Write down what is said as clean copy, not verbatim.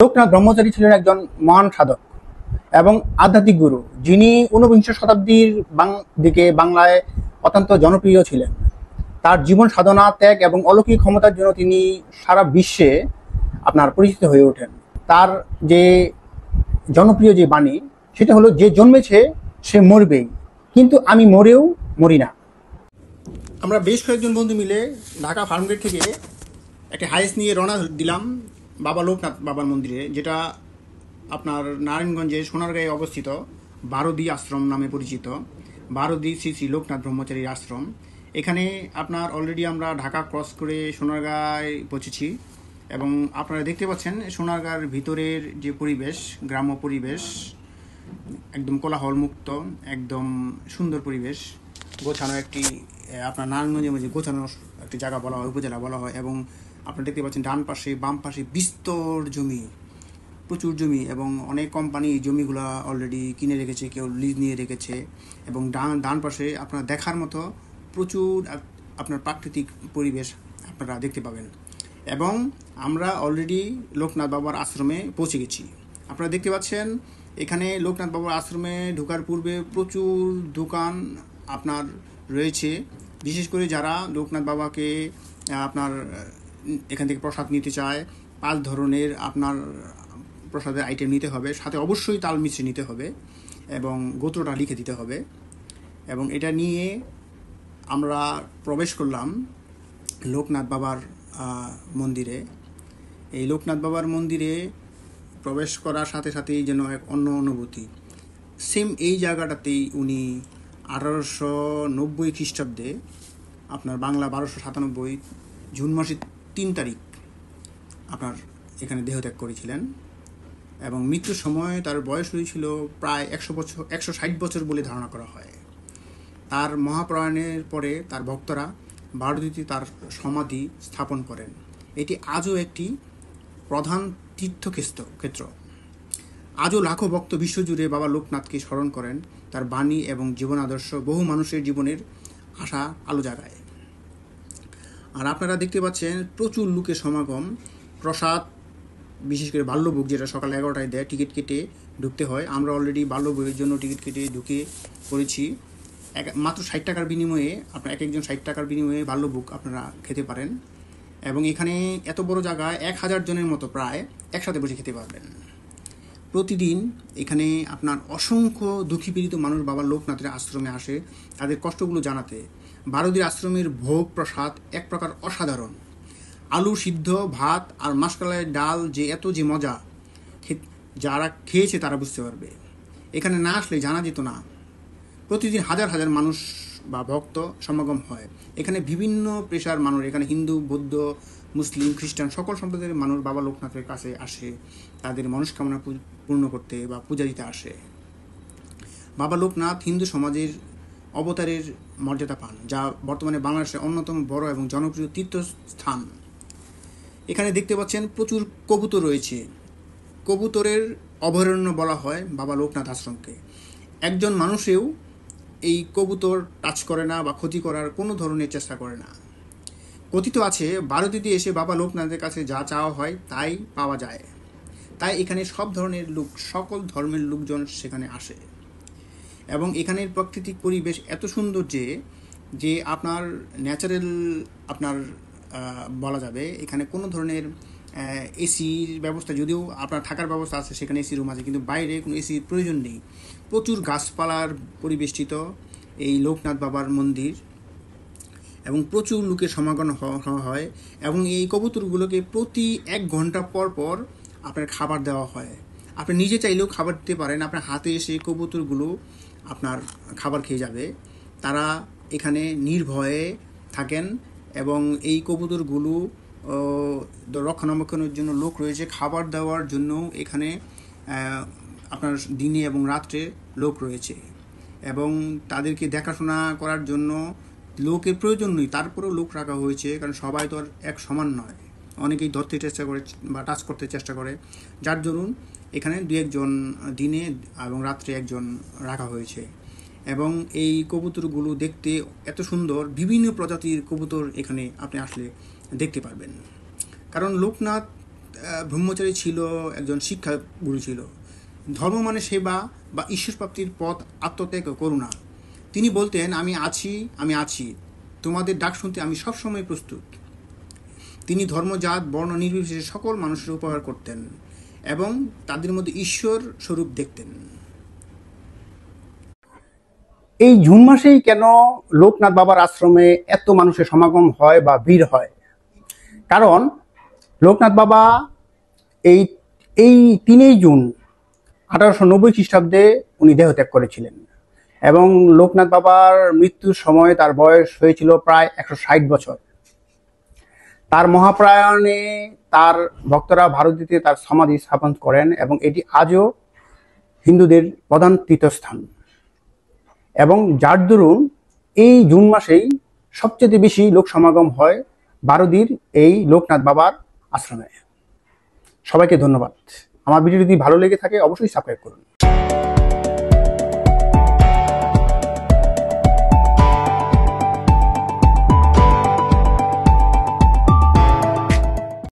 লোকনাথ ব্রহ্মচারী ছিলেন একজন মহান সাধক এবং আধ্যাত্মিক গুরু, যিনি ঊনবিংশ শতাব্দীর দিকে বাংলায় অত্যন্ত জনপ্রিয় ছিলেন। তার জীবন সাধনা, ত্যাগ এবং অলৌকিক ক্ষমতার জন্য তিনি সারা বিশ্বে পরিচিত হয়ে ওঠেন। তার যে জনপ্রিয় যে বাণী, সেটা হলো, যে জন্মেছে সে মরবেই, কিন্তু আমি মরেও মরি না। আমরা বেশ কয়েকজন বন্ধু মিলে ঢাকা ফার্মগেট থেকে একটা হাইস নিয়ে রওনা দিলাম বাবা লোকনাথ বাবার মন্দিরে, যেটা আপনার নারায়ণগঞ্জের সোনারগাঁয়ে অবস্থিত বারোদি আশ্রম নামে পরিচিত। বারোদি শ্রী শ্রী লোকনাথ ব্রহ্মচারীর আশ্রম। এখানে অলরেডি আমরা ঢাকা ক্রস করে সোনারগাঁয় পৌঁছেছি এবং আপনারা দেখতে পাচ্ছেন সোনারগাঁর ভিতরের যে পরিবেশ, গ্রাম্য পরিবেশ, একদম কোলাহল মুক্ত, একদম সুন্দর পরিবেশ, গোছানো একটি নারায়ণগঞ্জের মধ্যে গোছানো একটি জায়গা বলা হয়, উপজেলা বলা হয়। এবং আপনারা দেখতে পাচ্ছেন ডান পাশে বাম পাশে বিস্তর জমি, প্রচুর জমি, এবং অনেক কোম্পানি এই জমিগুলো অলরেডি কিনে রেখেছে, কেউ লিজ নিয়ে রেখেছে। এবং ডান পাশে আপনারা দেখার মতো প্রচুর প্রাকৃতিক পরিবেশ আপনারা দেখতে পাবেন। এবং আমরা অলরেডি লোকনাথ বাবার আশ্রমে পৌঁছে গেছি। আপনারা দেখতে পাচ্ছেন এখানে লোকনাথ বাবার আশ্রমে ঢোকার পূর্বে প্রচুর দোকান রয়েছে। বিশেষ করে যারা লোকনাথ বাবাকে এখান থেকে প্রসাদ নিতে চায়, 5 ধরনের প্রসাদের আইটেম নিতে হবে, সাথে অবশ্যই তাল মিছরি নিতে হবে এবং গোত্রটা লিখে দিতে হবে। এবং এটা নিয়ে আমরা প্রবেশ করলাম লোকনাথ বাবার মন্দিরে। এই লোকনাথ বাবার মন্দিরে প্রবেশ করার সাথে সাথেই যেন এক অন্য অনুভূতি। সেম এই জায়গাটাতেই উনি 1890 খ্রিস্টাব্দে বাংলা 1297 জুন মাসের 3 তারিখ এখানে দেহত্যাগ করেছিলেন। এবং মৃত্যুর সময় তার বয়স হয়েছিল প্রায় 160 বছর বলে ধারণা করা হয়। তার মহাপ্রয়াণের পরে তার ভক্তরা বারোদিতে তার সমাধি স্থাপন করেন। এটি আজও একটি প্রধান তীর্থক্ষেত্র। আজও লাখো ভক্ত বিশ্বজুড়ে বাবা লোকনাথকে স্মরণ করেন। তার বাণী এবং জীবন আদর্শ বহু মানুষের জীবনের আশা আলো জাগায়। আর আপনারা দেখতে পাচ্ছেন প্রচুর লোকের সমাগম। প্রসাদ, বিশেষ করে বাল্যভোগ, যেটা সকাল 11টায় দেয়, টিকিট কেটে ঢুকতে হয়। আমরা অলরেডি বাল্যভোগের জন্য টিকিট কেটে ঢুকে পড়েছি। মাত্র 60 টাকার বিনিময়ে একজন 60 টাকার বিনিময়ে বাল্যভোগ আপনারা খেতে পারেন। এবং এখানে এত বড় জায়গায় 1000 জনের মতো প্রায় একসাথে বসে খেতে পারবেন। প্রতিদিন এখানে অসংখ্য দুঃখী পীড়িত মানুষ বাবা লোকনাথের আশ্রমে আসে তাদের কষ্টগুলো জানাতে। বারোদির আশ্রমের ভোগ প্রসাদ এক প্রকার অসাধারণ। আলু সিদ্ধ, ভাত আর মাসকলাইয়ের ডাল যে এত যে মজা, যারা খেয়েছে তারা বুঝতে পারবে। এখানে না আসলে জানা যেত না। প্রতিদিন হাজার হাজার মানুষ বা ভক্ত সমাগম হয়। এখানে বিভিন্ন পেশার মানুষ, এখানে হিন্দু, বৌদ্ধ, মুসলিম, খ্রিস্টান সকল সম্প্রদায়ের মানুষ বাবা লোকনাথের কাছে আসে তাদের মনস্কামনা পূর্ণ করতে বা পূজা দিতে আসে। বাবা লোকনাথ হিন্দু সমাজের অবতারের মর্যাদা পান, যা বর্তমানে বাংলাদেশের অন্যতম বড় এবং জনপ্রিয় তীর্থস্থান। এখানে দেখতে পাচ্ছেন প্রচুর কবুতর রয়েছে। কবুতরের অভয়ারণ্য বলা হয় বাবা লোকনাথ আশ্রমকে। একজন মানুষেও এই কবুতর টাচ করে না বা ক্ষতি করার কোনো ধরনের চেষ্টা করে না। কথিত আছে বারোদিতে এসে বাবা লোকনাথের কাছে যা চাওয়া হয় তাই পাওয়া যায়। তাই এখানে সব ধরনের লোক, সকল ধর্মের লোকজন সেখানে আসে। এবং এখানের প্রাকৃতিক পরিবেশ এত সুন্দর যে ন্যাচারাল বলা যাবে। এখানে কোনো ধরনের এসির ব্যবস্থা, যদিও থাকার ব্যবস্থা আছে, সেখানে এসি রুম আছে, কিন্তু বাইরে কোনো এসির প্রয়োজন নেই। প্রচুর গাছপালার পরিবেষ্টিত এই লোকনাথ বাবার মন্দির এবং প্রচুর লোকের সমাগম হয়। এবং এই কবুতরগুলোকে প্রতি 1 ঘন্টা পর পর খাবার দেওয়া হয়। আপনি নিজে চাইলেও খাবার দিতে পারেন। আপনার হাতে এসে কবুতরগুলো খাবার খেয়ে যাবে। তারা এখানে নির্ভয়ে থাকেন এবং এই কবুতরগুলো রক্ষণাবেক্ষণের জন্য লোক রয়েছে। খাবার দেওয়ার জন্য এখানে দিনে এবং রাত্রে লোক রয়েছে এবং তাদেরকে দেখাশোনা করার জন্য লোকের প্রয়োজন নেই, তারপরেও লোক রাখা হয়েছে। কারণ সবাই তো আর এক সমান নয়, অনেকেই ধরতে চেষ্টা করে বা টাচ করতে চেষ্টা করে, যার দরুন এখানে 2-1 জন দিনে এবং রাত্রে 1 জন রাখা হয়েছে। এবং এই কবুতরগুলো দেখতে এত সুন্দর, বিভিন্ন প্রজাতির কবুতর এখানে আপনি আসলে দেখতে পারবেন। কারণ লোকনাথ ব্রহ্মচারী ছিল, একজন শিক্ষা গুরু ছিল। ধর্ম মানে সেবা বা ঈশ্বর প্রাপ্তির পথ, আত্মত্যাগ ও করুণা। তিনি বলতেন, আমি আছি, তোমাদের ডাক শুনতে আমি সবসময় প্রস্তুত। তিনি ধর্মজাত বর্ণ নির্বিশেষে সকল মানুষের উপকার করতেন এবং তাদের মধ্যে ঈশ্বর স্বরূপ দেখতেন। এই জুন মাসেই কেন লোকনাথ বাবার আশ্রমে এত মানুষের সমাগম হয় বা ভিড় হয়? কারণ লোকনাথ বাবা এই এই 3 জুন 1890 খ্রিস্টাব্দে উনি দেহত্যাগ করেছিলেন এবং লোকনাথ বাবার মৃত্যুর সময় তার বয়স হয়েছিল প্রায় 160 বছর। তার মহাপ্রয়াণে তার ভক্তরা ভারতীতে তার সমাধি স্থাপন করেন এবং এটি আজও হিন্দুদের প্রধান তীর্থস্থান এবং যার দরুন এই জুন মাসেই সবচেয়ে বেশি লোক সমাগম হয় বারোদির এই লোকনাথ বাবার আশ্রমে। সবাইকে ধন্যবাদ। আমার ভিডিও যদি ভালো লেগে থাকে অবশ্যই সাবস্ক্রাইব করুন।